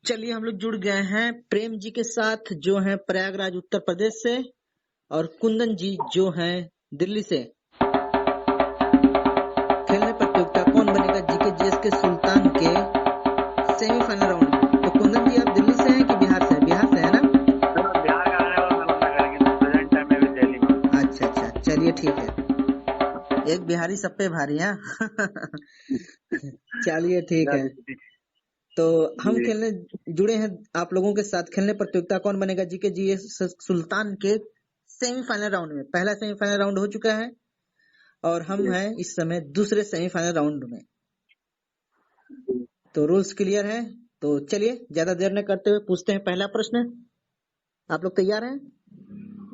चलिए हम लोग जुड़ गए हैं प्रेम जी के साथ जो हैं प्रयागराज उत्तर प्रदेश से, और कुंदन जी जो हैं दिल्ली से। खेलने प्रतियोगिता कौन बनेगा जीके जीएस के सुल्तान के सेमीफाइनल राउंड में। तो कुंदन जी आप दिल्ली से हैं कि बिहार से हैं? बिहार से है ना? बिहार का रहने वाला मैं करेंगे प्रेजेंट टाइम में भी दिल्ली में। अच्छा, चलिए ठीक है। एक बिहारी सब पे भारी है। चलिए ठीक है। तो हम खेलने जुड़े हैं आप लोगों के साथ। खेलने प्रतियोगिता कौन बनेगा जीके जीएस सुल्तान के सेमीफाइनल राउंड में। पहला सेमीफाइनल राउंड हो चुका है और हम हैं इस समय दूसरे सेमीफाइनल राउंड में। तो रूल्स क्लियर है। तो चलिए ज्यादा देर न करते हुए पूछते हैं पहला प्रश्न। आप लोग तैयार हैं?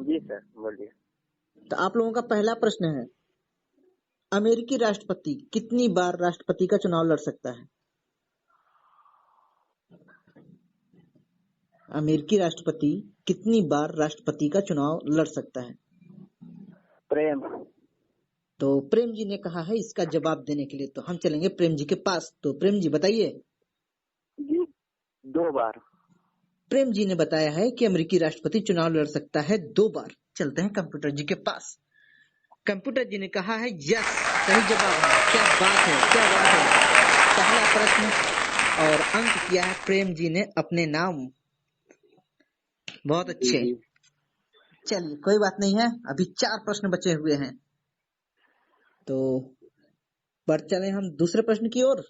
जी सर बोलिए। तो आप लोगों का पहला प्रश्न है, अमेरिकी राष्ट्रपति कितनी बार राष्ट्रपति का चुनाव लड़ सकता है? अमेरिकी राष्ट्रपति कितनी बार राष्ट्रपति का चुनाव लड़ सकता है? प्रेम। तो प्रेम जी ने कहा है इसका जवाब देने के लिए, तो हम चलेंगे प्रेम जी के पास। तो प्रेम जी बताइए। जी 2 बार। प्रेम जी ने बताया है कि अमेरिकी राष्ट्रपति चुनाव लड़ सकता है 2 बार। चलते हैं कंप्यूटर जी के पास। कंप्यूटर जी ने कहा है यस, सही जवाब है। क्या बात है, क्या बात है। पहला प्रश्न और अंक किया है प्रेम जी ने अपने नाम। बहुत अच्छे। चलिए कोई बात नहीं है, अभी 4 प्रश्न बचे हुए हैं। तो बढ़ चले हम दूसरे प्रश्न की ओर।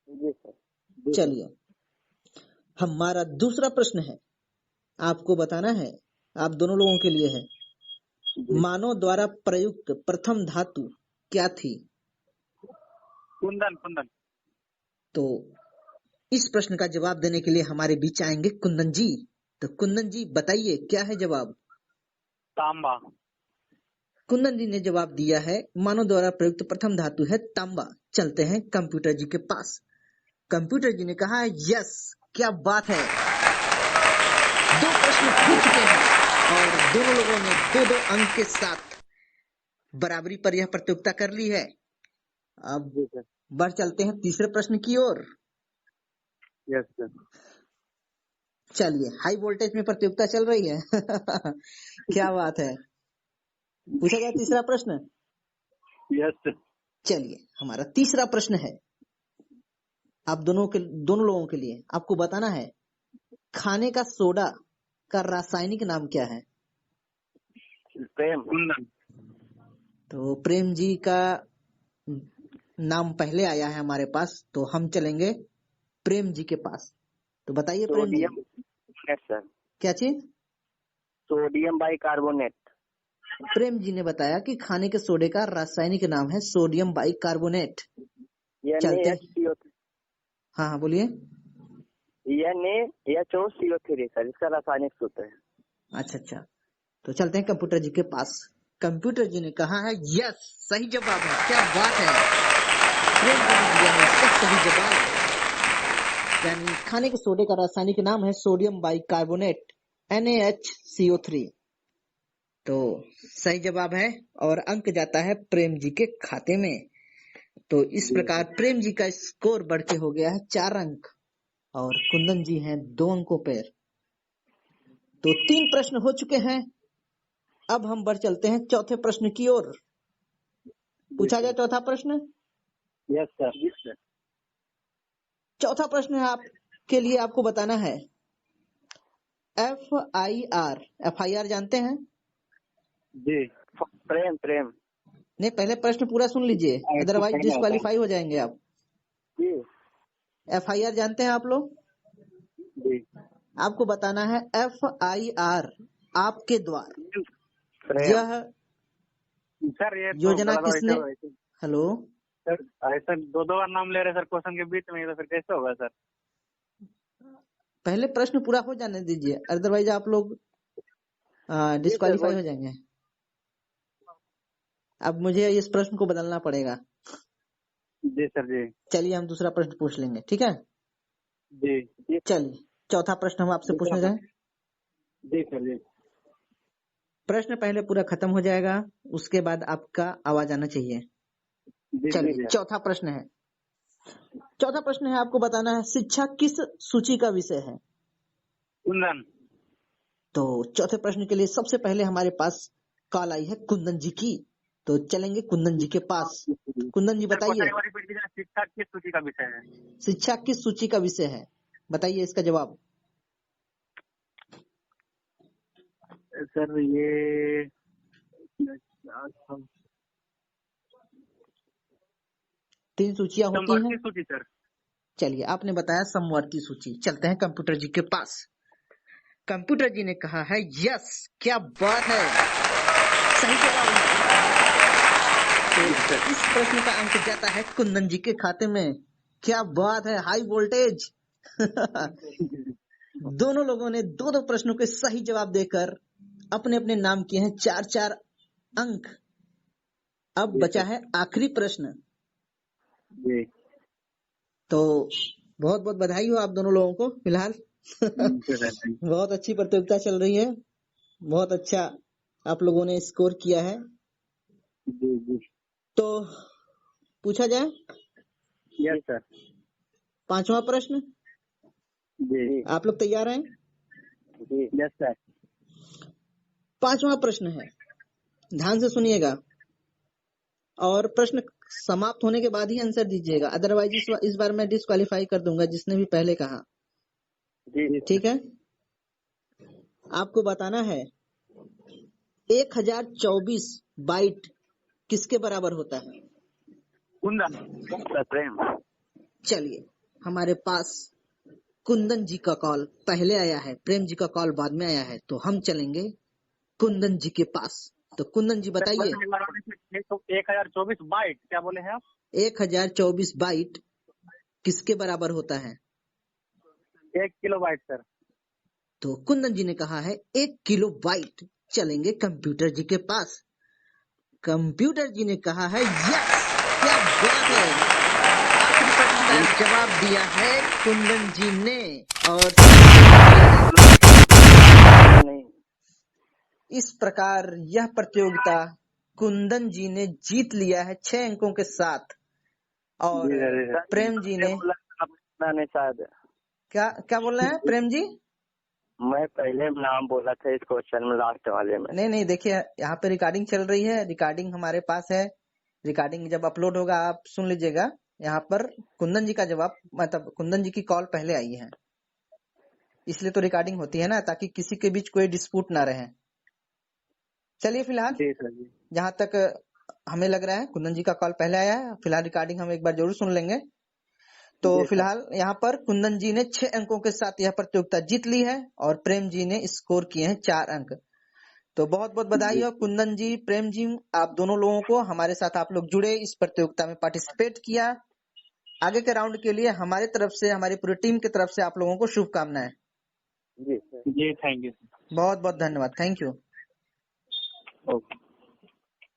जी सर। चलिए हमारा दूसरा प्रश्न है, आपको बताना है, आप दोनों लोगों के लिए है। मानव द्वारा प्रयुक्त प्रथम धातु क्या थी? कुंदन। कुंदन। तो इस प्रश्न का जवाब देने के लिए हमारे बीच आएंगे कुंदन जी। तो कुंदन जी बताइए क्या है जवाब? तांबा। कुंदन जी ने जवाब दिया है मानव द्वारा प्रयुक्त प्रथम धातु है तांबा। चलते हैं कंप्यूटर जी के पास। कंप्यूटर जी ने कहा है यस, क्या बात है। 2 प्रश्न हो चुके हैं और दोनों लोगों ने 2-2 अंक के साथ बराबरी पर यह प्रतियोगिता कर ली है। अब बढ़ चलते हैं तीसरे प्रश्न की ओर। Yes sir. चलिए हाई वोल्टेज में प्रतियोगिता चल रही है। क्या बात है। पूछा जाए तीसरा प्रश्न। Yes sir. चलिए हमारा तीसरा प्रश्न है आप दोनों लोगों के लिए। आपको बताना है खाने का सोडा का रासायनिक नाम क्या है? प्रेम। कुंदन। तो प्रेम जी का नाम पहले आया है हमारे पास, तो हम चलेंगे प्रेम जी के पास। तो बताइए प्रेम जी। Sodium sir. क्या चीज? Sodium bicarbonate. प्रेम जी ने बताया कि खाने के सोडे का रासायनिक नाम है सोडियम बाइकार्बोनेट। चलते। हाँ बोलिए। NaHO CO3 सर, इसका रासायनिक सूत्र है। अच्छा, तो चलते हैं कंप्यूटर जी के पास। कंप्यूटर जी ने कहा है यस, सही जवाब है। क्या बात है। प्रेम जी ने दिया है इसका सही जवाब। यानी खाने के सोडे का रासायनिक नाम है सोडियम बाइकार्बोनेट NaHCO3। तो सही जवाब है और अंक जाता है प्रेम जी के खाते में। तो इस प्रकार प्रेम जी का स्कोर बढ़ के हो गया है 4 अंक और कुंदन जी हैं 2 अंकों पर। तो 3 प्रश्न हो चुके हैं। अब हम बढ़ चलते हैं चौथे प्रश्न की ओर। पूछा जाए चौथा प्रश्न। Yes sir. चौथा प्रश्न है आपके लिए, आपको बताना है FIR जानते हैं? जी। प्रेम। नहीं, पहले प्रश्न पूरा सुन लीजिए, अदरवाइज डिस्क्वालीफाई हो जाएंगे आप। जी। FIR जानते हैं आप लोग? जी। आपको बताना है FIR आपके द्वारा यह सर ये योजना किसने। हेलो सर, ऐसा 2 बार नाम ले रहे सर क्वेश्चन के बीच में, तो फिर कैसे होगा सर? पहले प्रश्न पूरा हो जाने दीजिए, अदरवाइज आप लोग डिस्क्वालीफाई हो जाएंगे। अब मुझे इस प्रश्न को बदलना पड़ेगा। जी सर जी। चलिए हम दूसरा प्रश्न पूछ लेंगे, ठीक है? जी। चलिए चौथा प्रश्न हम आपसे पूछने जाए। जी सर जी। प्रश्न पहले पूरा खत्म हो जाएगा, उसके बाद आपका आवाज आना चाहिए। चलिए चौथा प्रश्न है, चौथा प्रश्न है, आपको बताना है शिक्षा किस सूची का विषय है। कुंदन। तो चौथे प्रश्न के लिए सबसे पहले हमारे पास कॉल आई है कुंदन जी की, तो चलेंगे कुंदन जी के पास। कुंदन जी सर बताइए, क्वेश्चन एक बार रिपीट कीजिए, शिक्षा किस सूची का विषय है। शिक्षा किस सूची का विषय है, बताइए इसका जवाब। सर ये 3 सूचियां होती हैं। संवर्ती सूची सर। चलिए, आपने बताया समवर्ती सूची। चलते हैं कंप्यूटर जी के पास। कंप्यूटर जी ने कहा है यस, क्या बात है, सही जवाब है। तो इस प्रश्न का अंक जाता है कुंदन जी के खाते में। क्या बात है, हाई वोल्टेज। दोनों लोगों ने 2-2 प्रश्नों के सही जवाब देकर अपने अपने नाम किए हैं 4-4 अंक। अब बचा है आखिरी प्रश्न। जी। तो बहुत बहुत बधाई हो आप दोनों लोगों को फिलहाल। बहुत अच्छी प्रतियोगिता चल रही है, बहुत अच्छा आप लोगों ने स्कोर किया है। जी जी। तो पूछा जाए यस सर। 5वां प्रश्न, जी आप लोग तैयार हैं? जी। Yes sir. 5वां प्रश्न है, ध्यान से सुनिएगा और प्रश्न समाप्त होने के बाद ही आंसर दीजिएगा, अदरवाइज इस बार मैं डिस्क्वालीफाई कर दूंगा जिसने भी पहले कहा। जी ठीक है, आपको बताना है 1024 बाइट किसके बराबर होता है। कुंदन। प्रेम। चलिए, हमारे पास कुंदन जी का कॉल पहले आया है, प्रेम जी का कॉल बाद में आया है, तो हम चलेंगे कुंदन जी के पास। तो कुंदन जी बताइए, 1024 बाइट क्या बोले हैं आप। 1024 बाइट किसके बराबर होता है। 1 किलो बाइट सर। तो कुंदन जी ने कहा है 1 किलो बाइट। चलेंगे कंप्यूटर जी के पास। कंप्यूटर जी ने कहा है यस, क्या बात है, आखिरी प्रश्न का जवाब दिया है कुंदन जी ने और इस प्रकार यह प्रतियोगिता कुंदन जी ने जीत लिया है 6 अंकों के साथ। और प्रेम जी ने शायद क्या क्या बोल रहे हैं प्रेम जी। मैं पहले नाम बोला था इस क्वेश्चन में लास्ट वाले में। नहीं नहीं, देखिए यहाँ पे रिकॉर्डिंग चल रही है, रिकॉर्डिंग हमारे पास है, रिकॉर्डिंग जब अपलोड होगा आप सुन लीजिएगा। यहाँ पर कुंदन जी का जवाब, मतलब कुंदन जी की कॉल पहले आई है, इसलिए तो रिकॉर्डिंग होती है ना, ताकि किसी के बीच कोई डिस्प्यूट ना रहे। चलिए फिलहाल जी सर जी। जहाँ तक हमें लग रहा है कुंदन जी का कॉल पहले आया है, फिलहाल रिकॉर्डिंग हम एक बार जरूर सुन लेंगे। तो फिलहाल यहाँ पर कुंदन जी ने 6 अंकों के साथ यह प्रतियोगिता जीत ली है और प्रेम जी ने स्कोर किए हैं 4 अंक। तो बहुत बहुत बधाई हो कुंदन जी, प्रेम जी, आप दोनों लोगों को। हमारे साथ आप लोग जुड़े, इस प्रतियोगिता में पार्टिसिपेट किया। आगे के राउंड के लिए हमारे तरफ से, हमारी पूरी टीम की तरफ से आप लोगों को शुभकामनाएं। जी थैंक यू। बहुत बहुत धन्यवाद, थैंक यू। ओके।